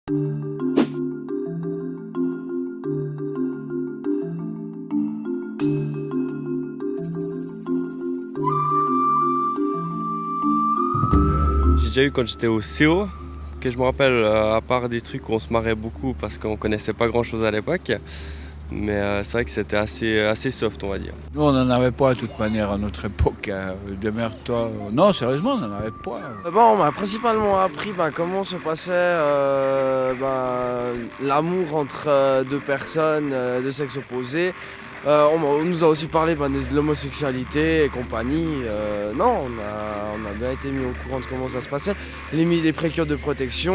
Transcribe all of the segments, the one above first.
J'ai déjà eu quand j'étais au CO, que je me rappelle, à part des trucs où on se marrait beaucoup parce qu'on connaissait pas grand chose à l'époque. Mais c'est vrai que c'était assez soft, on va dire. Nous, on n'en avait pas de toute manière à notre époque. Demeure-toi. Non, sérieusement, on n'en avait pas. On m'a principalement appris comment se passait l'amour entre deux personnes de sexe opposé. On nous a aussi parlé de l'homosexualité et compagnie. Non, on a bien été mis au courant de comment ça se passait. Les précures de protection,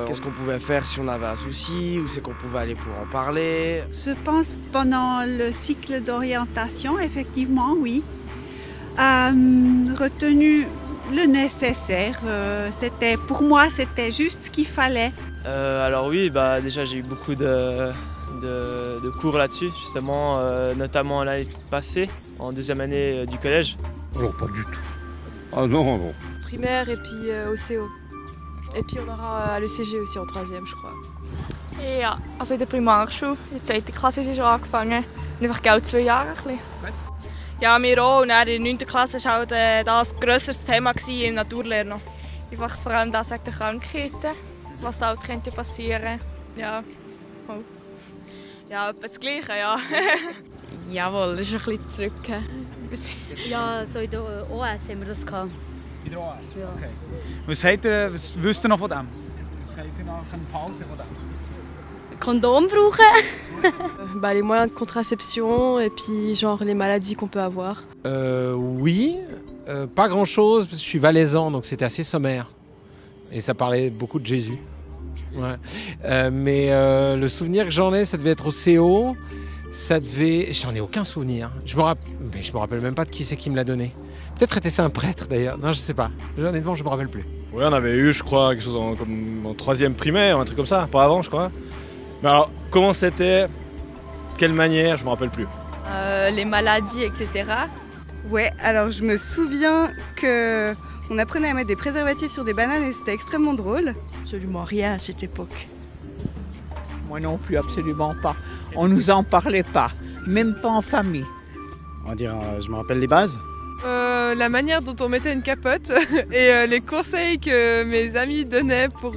qu'est-ce qu'on pouvait faire si on avait un souci, où c'est qu'on pouvait aller pour en parler. Je pense pendant le cycle d'orientation, effectivement, oui. Retenu le nécessaire. Pour moi, c'était juste ce qu'il fallait. Alors oui, déjà j'ai eu beaucoup de cours là-dessus, justement, notamment l'année passée, en deuxième année du collège. Alors pas du tout. Ah non. Primaire et puis au CO. Et puis on aura à l'ECG aussi en troisième, je crois. Ja, also in der Primarschule. Jetzt hat die Klasse schon angefangen. Einfach genau 2 Jahre. Ja, wir auch. Und dann in der 9. Klasse war halt das ein grösseres Thema im Naturlernen. Einfach vor allem das wegen der Krankheiten, was da alles könnte passieren. Ja. Oh. Ja, etwa das Gleiche, ja. Jawohl, das ist ein bisschen zurück. Ja, so in der OS haben wir das gehabt. In der OS? Ja. Okay. Was wisst ihr noch von dem? Was habt ihr noch behalten von dem? Kondom brauchen. Les moyens de contraception et puis genre les maladies qu'on peut avoir. Oui, pas grand chose, parce que je suis valaisan, donc c'était assez sommaire. Et ça parlait beaucoup de Jésus. Ouais. Mais le souvenir que j'en ai, ça devait être au CO. J'en ai aucun souvenir. Mais je me rappelle même pas de qui c'est qui me l'a donné. Peut-être était-ce un prêtre d'ailleurs. Non, je sais pas. Honnêtement, je me rappelle plus. Oui, on avait eu, je crois, quelque chose comme en 3e primaire, un truc comme ça, pas avant, je crois. Mais alors, comment c'était, quelle manière, je me rappelle plus. Les maladies, etc. Ouais, alors je me souviens qu'on apprenait à mettre des préservatifs sur des bananes et c'était extrêmement drôle. Absolument rien à cette époque. Moi non plus, absolument pas. On nous en parlait pas, même pas en famille. On va dire, je me rappelle les bases. La manière dont on mettait une capote et les conseils que mes amis donnaient pour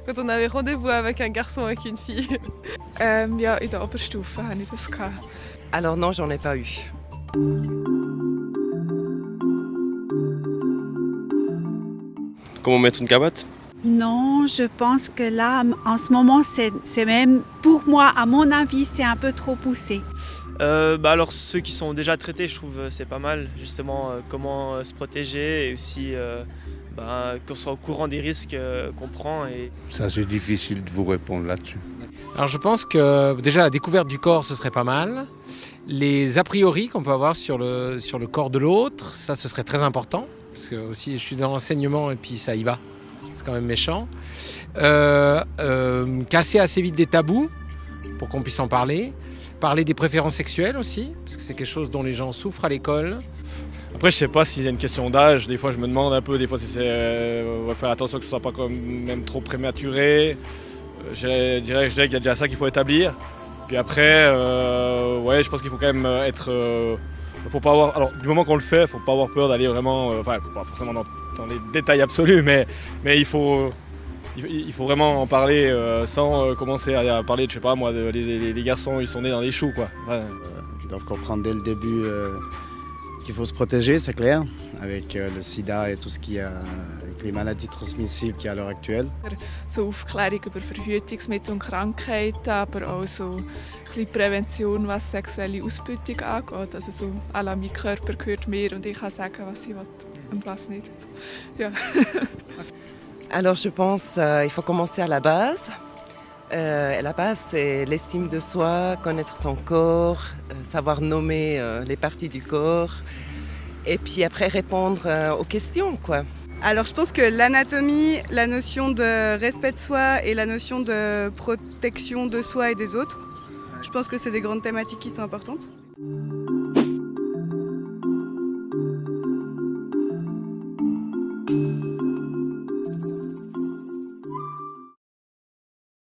quand on avait rendez-vous avec un garçon ou avec une fille. Ja, in der Oberstufe hatte ich das gehabt. Alors non, j'en ai pas eu. Comment mettre une capote? Non, je pense que là, en ce moment, c'est même, pour moi, à mon avis, c'est un peu trop poussé. Alors ceux qui sont déjà traités, je trouve c'est pas mal, justement comment se protéger et aussi qu'on soit au courant des risques qu'on prend. Ça c'est difficile de vous répondre là-dessus. Alors je pense que déjà la découverte du corps ce serait pas mal. Les a priori qu'on peut avoir sur le corps de l'autre, ça ce serait très important. Parce que aussi je suis dans l'enseignement et puis ça y va. C'est quand même méchant. Casser assez vite des tabous pour qu'on puisse en parler. Parler des préférences sexuelles aussi, parce que c'est quelque chose dont les gens souffrent à l'école. Après, je sais pas s'il y a une question d'âge. Des fois, je me demande un peu. Des fois, on va faire attention que ce soit pas quand même trop prématuré. Je dirais qu'il y a déjà ça qu'il faut établir. Puis après, je pense qu'il faut quand même être. Faut pas avoir. Alors, du moment qu'on le fait, faut pas avoir peur d'aller vraiment. Pas forcément dans les détails absolus, mais il faut vraiment en parler sans commencer à parler, je sais pas moi, les garçons ils sont nés dans les choux quoi. Ouais. Ils doivent comprendre dès le début qu'il faut se protéger, c'est clair, avec le sida et tout ce qu'il y a, avec les maladies transmissibles qu'il y a à l'heure actuelle. So Aufklärung über Verhütungsmittel und Krankheiten, aber auch so ein bisschen Prävention, was sexuelle Ausbeutung angeht. Also so, à la mein Körper gehört mir und ich kann sagen, was ich will und was nicht. Ja. Alors je pense qu'il faut commencer à la base. La base, c'est l'estime de soi, connaître son corps, savoir nommer les parties du corps et puis après répondre aux questions, quoi. Alors je pense que l'anatomie, la notion de respect de soi et la notion de protection de soi et des autres, je pense que c'est des grandes thématiques qui sont importantes.